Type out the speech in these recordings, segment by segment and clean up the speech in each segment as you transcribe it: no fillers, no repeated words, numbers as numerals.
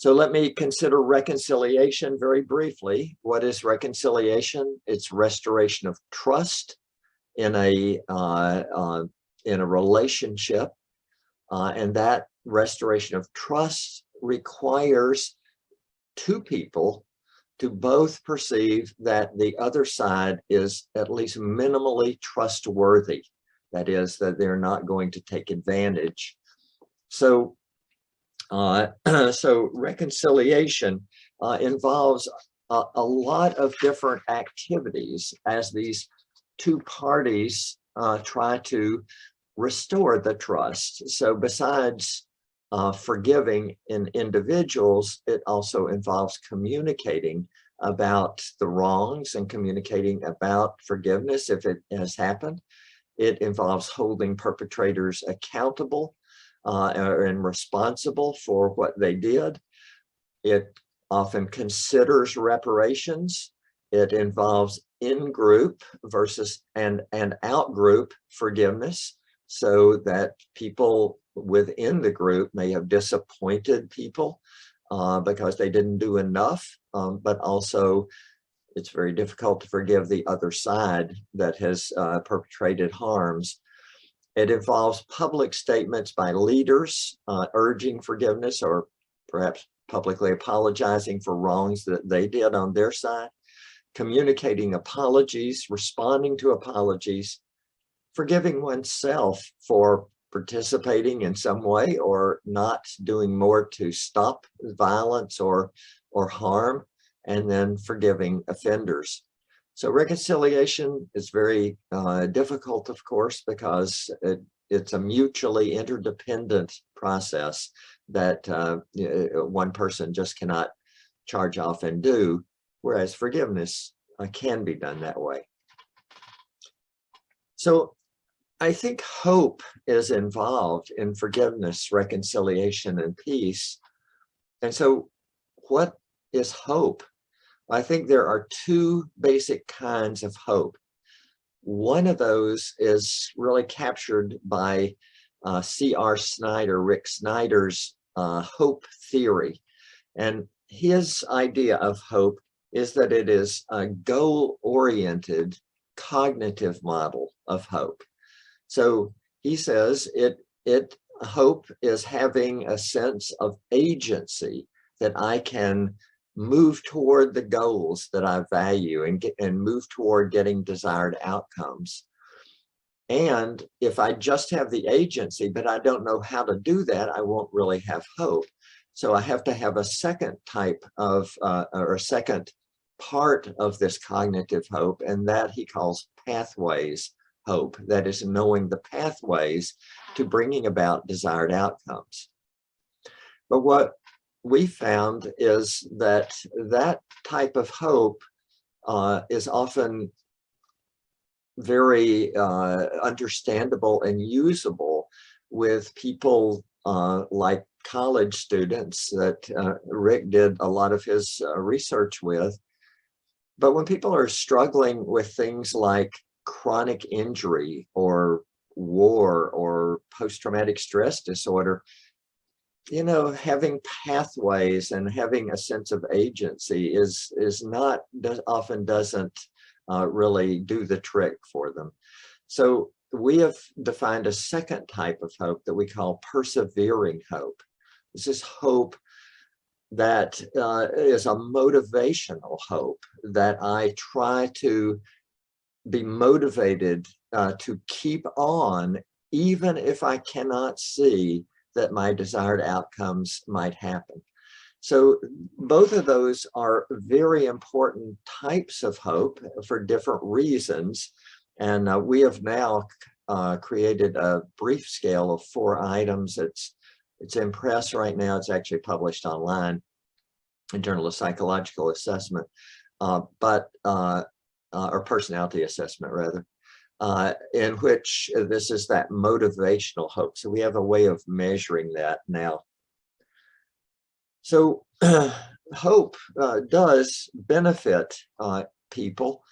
So let me consider reconciliation very briefly. What is reconciliation? It's restoration of trust in a relationship, and that restoration of trust requires two people to both perceive that the other side is at least minimally trustworthy. That is, that they're not going to take advantage. So, so reconciliation involves a lot of different activities as these two parties try to restore the trust. So besides forgiving in individuals, it also involves communicating about the wrongs and communicating about forgiveness if it has happened. It involves holding perpetrators accountable and responsible for what they did. It often considers reparations. It involves in-group versus and out-group forgiveness, so that people within the group may have disappointed people because they didn't do enough, but also it's very difficult to forgive the other side that has perpetrated harms. It involves public statements by leaders urging forgiveness or perhaps publicly apologizing for wrongs that they did on their side, communicating apologies, responding to apologies, forgiving oneself for participating in some way or not doing more to stop violence or harm, and then forgiving offenders. So reconciliation is very difficult, of course, because it's a mutually interdependent process that one person just cannot charge off and do, whereas forgiveness can be done that way. So I think hope is involved in forgiveness, reconciliation, and peace. And so what is hope? I think there are two basic kinds of hope. One of those is really captured by C.R. Snyder, Rick Snyder's hope theory. And his idea of hope is that it is a goal-oriented cognitive model of hope. So he says hope is having a sense of agency, that I can move toward the goals that I value and move toward getting desired outcomes. And if I just have the agency, but I don't know how to do that, I won't really have hope. So I have to have a second type of, or a second part of this cognitive hope, and that he calls pathways hope. That is knowing the pathways to bringing about desired outcomes. But what we found is that that type of hope is often very understandable and usable with people like college students that Rick did a lot of his research with. But when people are struggling with things like chronic injury or war or post-traumatic stress disorder, you know, having pathways and having a sense of agency often doesn't really do the trick for them. So we have defined a second type of hope that we call persevering hope. This is hope that is a motivational hope, that I try to be motivated to keep on, even if I cannot see that my desired outcomes might happen. So both of those are very important types of hope for different reasons. And we have now created a brief scale of 4 items. It's in press right now. It's actually published online in Journal of Psychological Assessment, or personality assessment rather, in which this is that motivational hope. So we have a way of measuring that now. So hope does benefit people.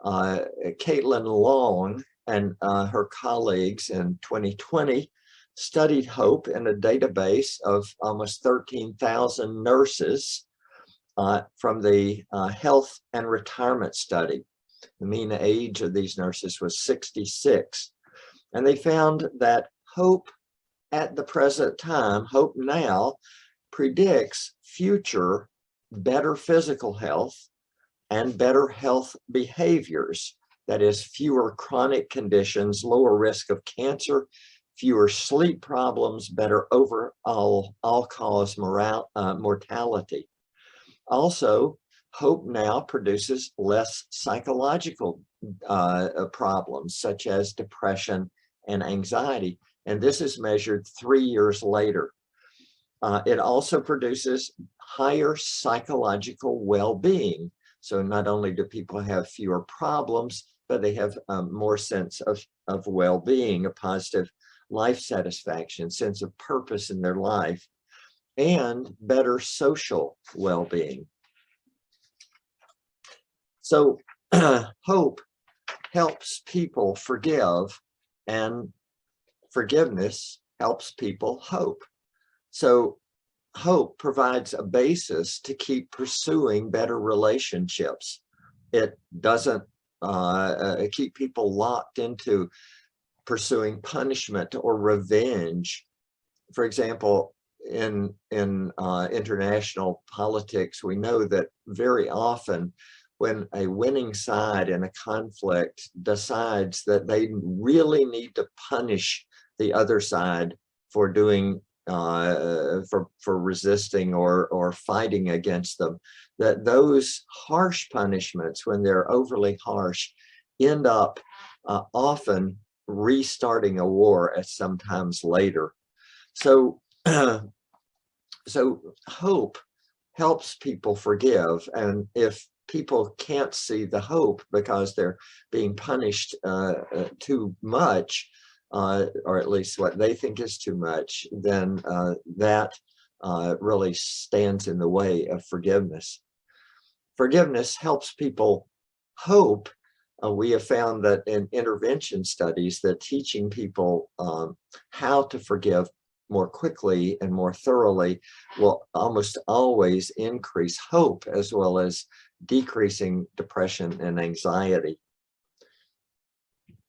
Caitlin Long and her colleagues in 2020 studied hope in a database of almost 13,000 nurses from the health and retirement study. The mean age of these nurses was 66. And they found that hope at the present time, hope now, predicts future better physical health and better health behaviors. That is, fewer chronic conditions, lower risk of cancer, fewer sleep problems, better overall all-cause mortality. Also, hope now produces less psychological problems such as depression and anxiety. And this is measured 3 years later. It also produces higher psychological well-being. So not only do people have fewer problems, but they have more sense of well-being, a positive life satisfaction, sense of purpose in their life, and better social well-being. So hope helps people forgive, and forgiveness helps people hope. So hope provides a basis to keep pursuing better relationships. It doesn't keep people locked into pursuing punishment or revenge. For example, in international politics, we know that very often when a winning side in a conflict decides that they really need to punish the other side for doing for resisting or fighting against them, that those harsh punishments, when they're overly harsh, end up often restarting a war at some times later. So so hope helps people forgive, and if people can't see the hope because they're being punished too much, or at least what they think is too much, then that really stands in the way of forgiveness. Forgiveness helps people hope. We have found that in intervention studies that teaching people how to forgive more quickly and more thoroughly will almost always increase hope, as well as decreasing depression and anxiety.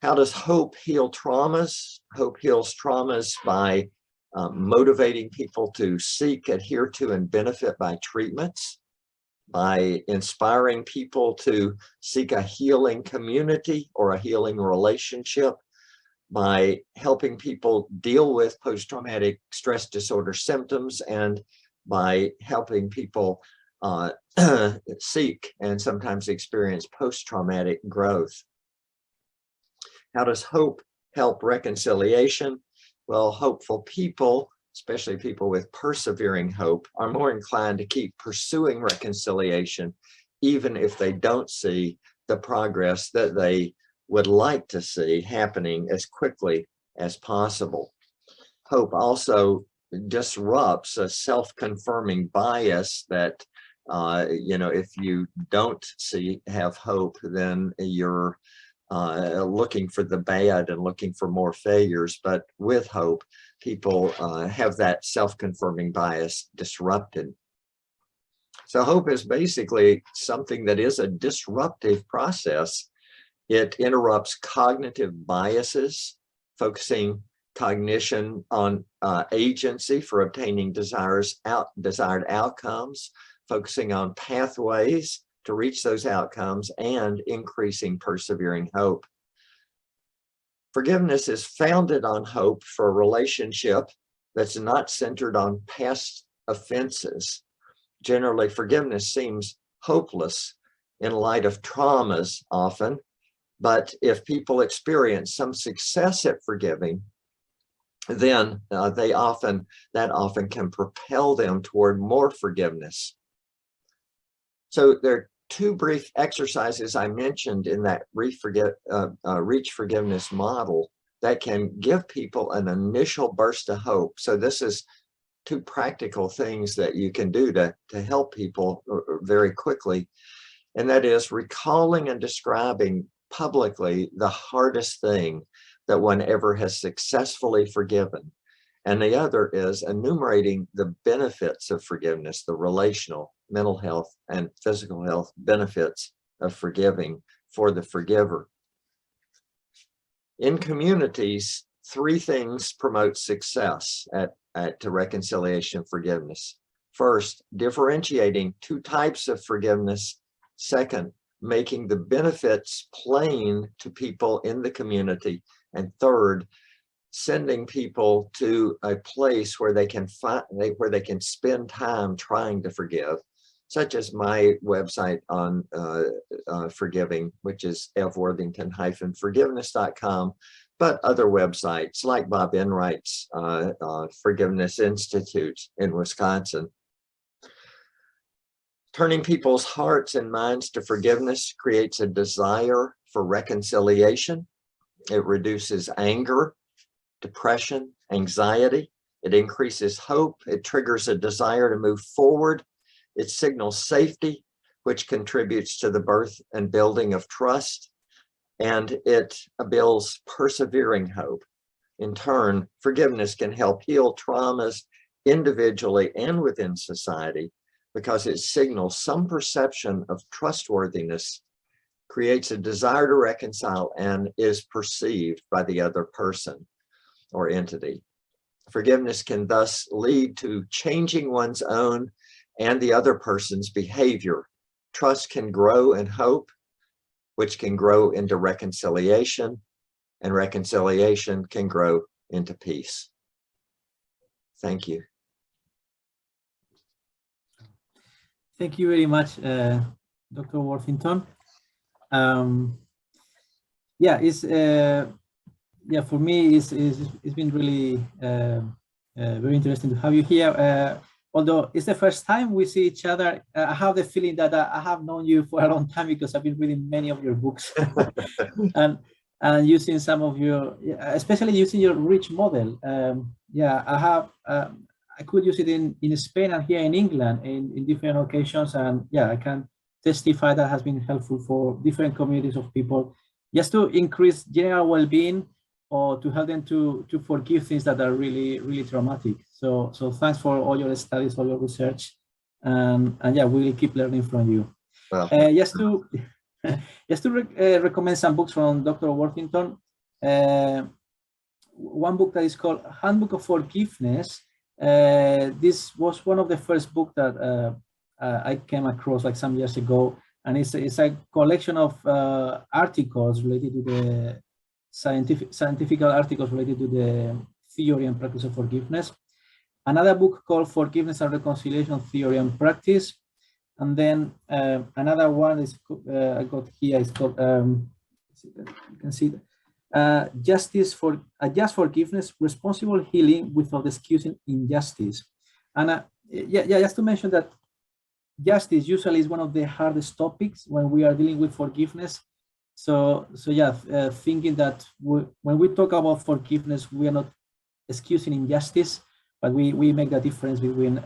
How does hope heal traumas? Hope heals traumas by motivating people to seek, adhere to, and benefit by treatments, by inspiring people to seek a healing community or a healing relationship, by helping people deal with post-traumatic stress disorder symptoms, and by helping people seek and sometimes experience post-traumatic growth. How does hope help reconciliation? Well, hopeful people, especially people with persevering hope, are more inclined to keep pursuing reconciliation, even if they don't see the progress that they would like to see happening as quickly as possible. Hope also disrupts a self-confirming bias that, if you don't have hope, then you're looking for the bad and looking for more failures. But with hope, people have that self-confirming bias disrupted. So hope is basically something that is a disruptive process. It interrupts cognitive biases, focusing cognition on agency for obtaining desired outcomes, focusing on pathways to reach those outcomes, and increasing persevering hope. Forgiveness is founded on hope for a relationship that's not centered on past offenses. Generally, forgiveness seems hopeless in light of traumas often, but if people experience some success at forgiving, then that often can propel them toward more forgiveness. So there are two brief exercises I mentioned in that Reach Forgiveness model that can give people an initial burst of hope. So this is two practical things that you can do to help people very quickly. And that is recalling and describing publicly the hardest thing that one ever has successfully forgiven. And the other is enumerating the benefits of forgiveness, the relational, mental health, and physical health benefits of forgiving for the forgiver. In communities, three things promote success at reconciliation and forgiveness. First, differentiating two types of forgiveness. Second, making the benefits plain to people in the community. And third, sending people to a place where they can spend time trying to forgive, such as my website on forgiving, which is fworthington-forgiveness.com, but other websites like Bob Enright's Forgiveness Institute in Wisconsin. Turning people's hearts and minds to forgiveness creates a desire for reconciliation. It reduces anger, depression, anxiety. It increases hope. It triggers a desire to move forward. It signals safety, which contributes to the birth and building of trust. And it builds persevering hope. In turn, forgiveness can help heal traumas individually and within society because it signals some perception of trustworthiness, creates a desire to reconcile, and is perceived by the other person or entity. Forgiveness can thus lead to changing one's own and the other person's behavior. Trust can grow in hope, which can grow into reconciliation, and reconciliation can grow into peace. Thank you. Thank you very much, Dr. Worthington. For me, it's been really very interesting to have you here. Although it's the first time we see each other, I have the feeling that I have known you for a long time because I've been reading many of your books and using some of your, especially using your rich model. I could use it in Spain and here in England in different occasions, and I can testify that has been helpful for different communities of people, just to increase general well-being or to help them to forgive things that are really, really traumatic. So thanks for all your studies, all your research, and we will keep learning from you. Well, just to recommend some books from Dr. Worthington. One book that is called Handbook of Forgiveness. This was one of the first books that I came across like some years ago, and it's a collection of articles related to the scientific articles related to the theory and practice of forgiveness. Another book called Forgiveness and Reconciliation Theory and Practice, and then another one is I got here. It's called you can see Just Forgiveness, Responsible Healing Without Excusing Injustice. And just to mention that justice usually is one of the hardest topics when we are dealing with forgiveness. So thinking that when we talk about forgiveness, we are not excusing injustice, but we make the difference between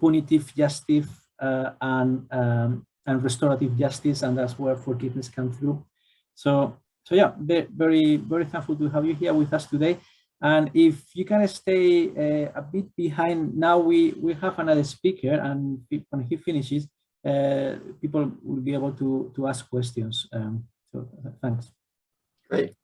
punitive justice and restorative justice, and that's where forgiveness comes through. So very, very thankful to have you here with us today. And if you can stay a bit behind, now we have another speaker, and when he finishes, people will be able to ask questions. So thanks. Great.